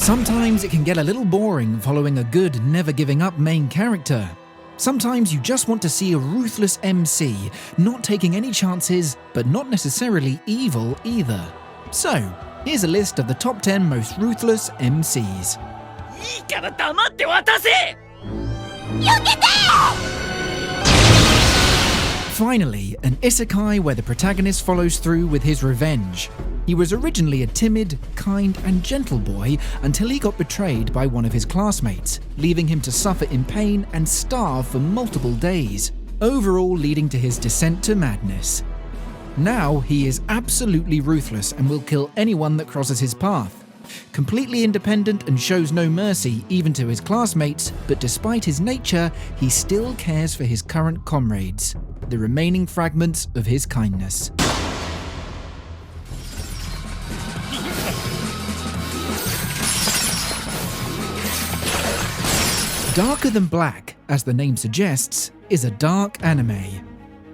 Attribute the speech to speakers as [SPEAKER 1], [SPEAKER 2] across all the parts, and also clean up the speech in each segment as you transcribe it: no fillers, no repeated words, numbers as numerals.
[SPEAKER 1] Sometimes it can get a little boring following a good, never-giving-up main character. Sometimes you just want to see a ruthless MC, not taking any chances, but not necessarily evil either. So, here's a list of the top 10 most ruthless MCs. Finally, an isekai where the protagonist follows through with his revenge. He was originally a timid, kind, and gentle boy until he got betrayed by one of his classmates, leaving him to suffer in pain and starve for multiple days, overall leading to his descent to madness. Now he is absolutely ruthless and will kill anyone that crosses his path. Completely independent and shows no mercy even to his classmates, but despite his nature, he still cares for his current comrades, the remaining fragments of his kindness. Darker Than Black, as the name suggests, is a dark anime.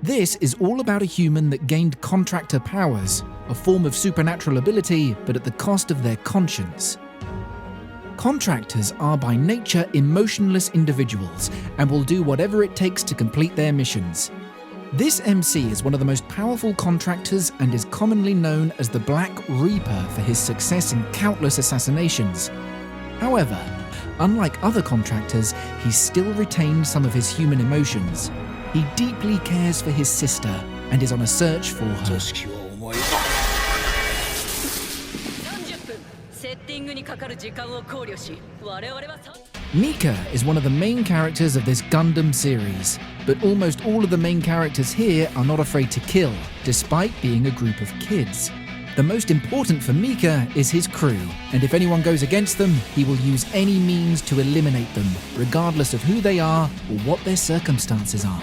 [SPEAKER 1] This is all about a human that gained contractor powers, a form of supernatural ability, but at the cost of their conscience. Contractors are by nature emotionless individuals and will do whatever it takes to complete their missions. This MC is one of the most powerful contractors and is commonly known as the Black Reaper for his success in countless assassinations. However, unlike other contractors, he still retains some of his human emotions. He deeply cares for his sister and is on a search for her. Mika is one of the main characters of this Gundam series, but almost all of the main characters here are not afraid to kill, despite being a group of kids. The most important for Mika is his crew, and if anyone goes against them, he will use any means to eliminate them, regardless of who they are or what their circumstances are.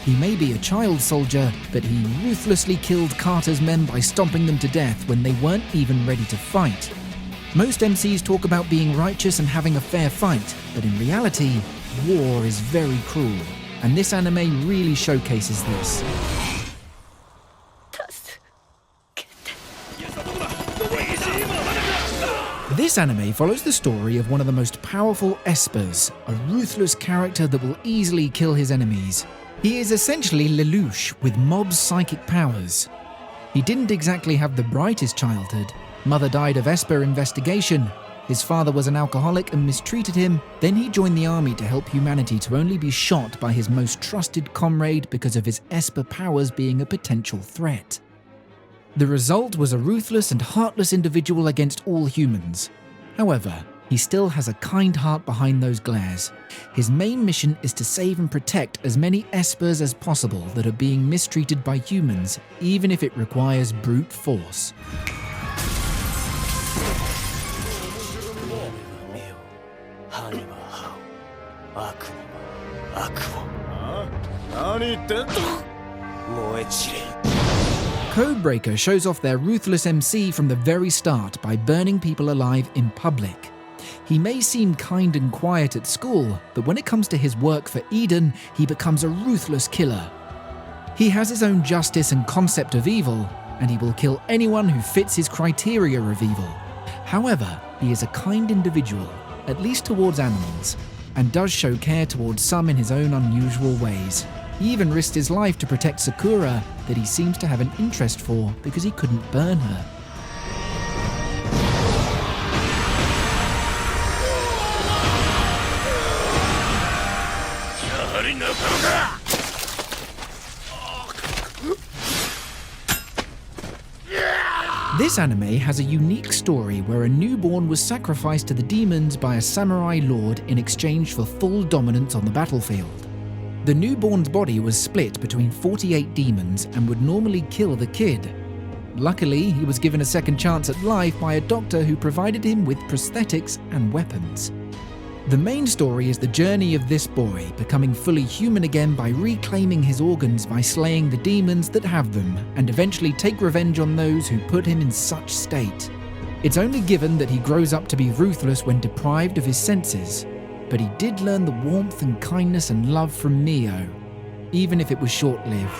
[SPEAKER 1] He may be a child soldier, but he ruthlessly killed Carter's men by stomping them to death when they weren't even ready to fight. Most MCs talk about being righteous and having a fair fight, but in reality, war is very cruel, and this anime really showcases this. This anime follows the story of one of the most powerful espers, a ruthless character that will easily kill his enemies. He is essentially Lelouch with mob's psychic powers. He didn't exactly have the brightest childhood. Mother died of esper investigation. His father was an alcoholic and mistreated him. Then he joined the army to help humanity to only be shot by his most trusted comrade because of his esper powers being a potential threat. The result was a ruthless and heartless individual against all humans. However, he still has a kind heart behind those glares. His main mission is to save and protect as many espers as possible that are being mistreated by humans, even if it requires brute force. Codebreaker shows off their ruthless MC from the very start by burning people alive in public. He may seem kind and quiet at school, but when it comes to his work for Eden, he becomes a ruthless killer. He has his own justice and concept of evil, and he will kill anyone who fits his criteria of evil. However, he is a kind individual, at least towards animals, and does show care towards some in his own unusual ways. He even risked his life to protect Sakura, that he seems to have an interest for because he couldn't burn her. This anime has a unique story where a newborn was sacrificed to the demons by a samurai lord in exchange for full dominance on the battlefield. The newborn's body was split between 48 demons and would normally kill the kid. Luckily, he was given a second chance at life by a doctor who provided him with prosthetics and weapons. The main story is the journey of this boy becoming fully human again by reclaiming his organs by slaying the demons that have them, and eventually take revenge on those who put him in such state. It's only given that he grows up to be ruthless when deprived of his senses, but he did learn the warmth and kindness and love from Mio, even if it was short-lived.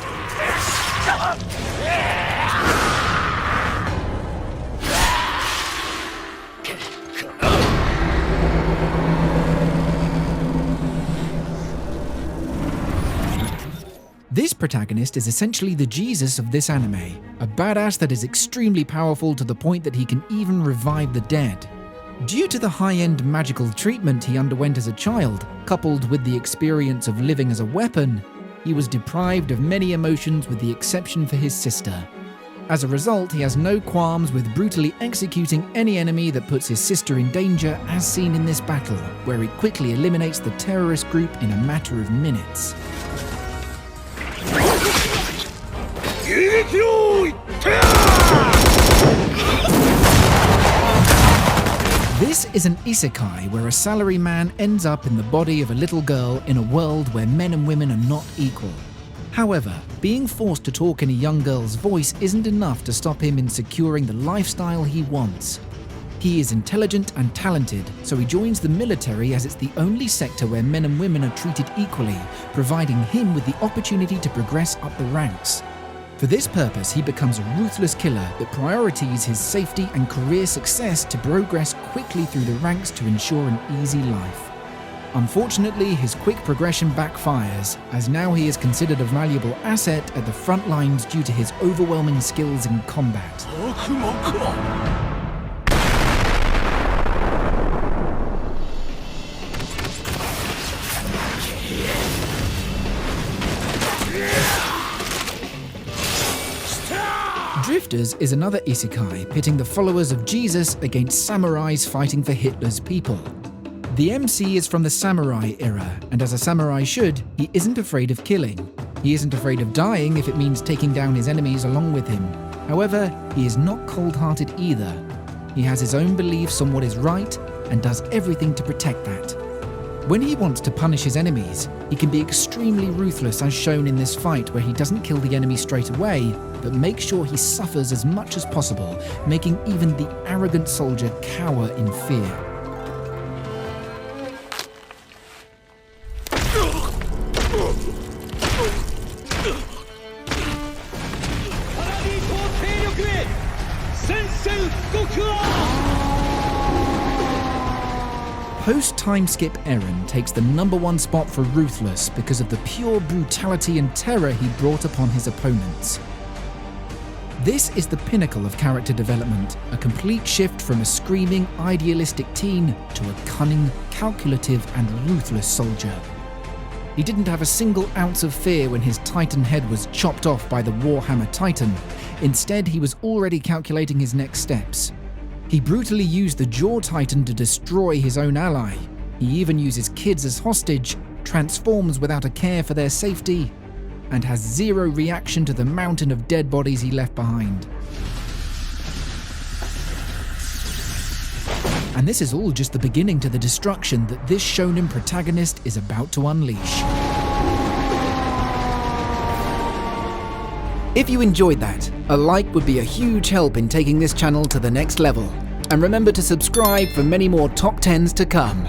[SPEAKER 1] This protagonist is essentially the Jesus of this anime, a badass that is extremely powerful to the point that he can even revive the dead. Due to the high-end magical treatment he underwent as a child, coupled with the experience of living as a weapon, he was deprived of many emotions with the exception for his sister. As a result, he has no qualms with brutally executing any enemy that puts his sister in danger, as seen in this battle, where he quickly eliminates the terrorist group in a matter of minutes. This is an isekai where a salaryman ends up in the body of a little girl in a world where men and women are not equal. However, being forced to talk in a young girl's voice isn't enough to stop him in securing the lifestyle he wants. He is intelligent and talented, so he joins the military as it's the only sector where men and women are treated equally, providing him with the opportunity to progress up the ranks. For this purpose, he becomes a ruthless killer that prioritizes his safety and career success to progress quickly through the ranks to ensure an easy life. Unfortunately, his quick progression backfires, as now he is considered a valuable asset at the front lines due to his overwhelming skills in combat. Drifters is another isekai pitting the followers of Jesus against samurais fighting for Hitler's people. The MC is from the samurai era, and as a samurai should, he isn't afraid of killing. He isn't afraid of dying if it means taking down his enemies along with him. However, he is not cold-hearted either. He has his own beliefs on what is right and does everything to protect that. When he wants to punish his enemies, he can be extremely ruthless, as shown in this fight where he doesn't kill the enemy straight away, but makes sure he suffers as much as possible, making even the arrogant soldier cower in fear. Post-time skip Eren takes the #1 spot for Ruthless because of the pure brutality and terror he brought upon his opponents. This is the pinnacle of character development, a complete shift from a screaming, idealistic teen to a cunning, calculative and ruthless soldier. He didn't have a single ounce of fear when his Titan head was chopped off by the Warhammer Titan. Instead, he was already calculating his next steps. He brutally used the Jaw Titan to destroy his own ally. He even uses kids as hostage, transforms without a care for their safety, and has zero reaction to the mountain of dead bodies he left behind. And this is all just the beginning to the destruction that this shonen protagonist is about to unleash. If you enjoyed that, a like would be a huge help in taking this channel to the next level. And remember to subscribe for many more top 10s to come.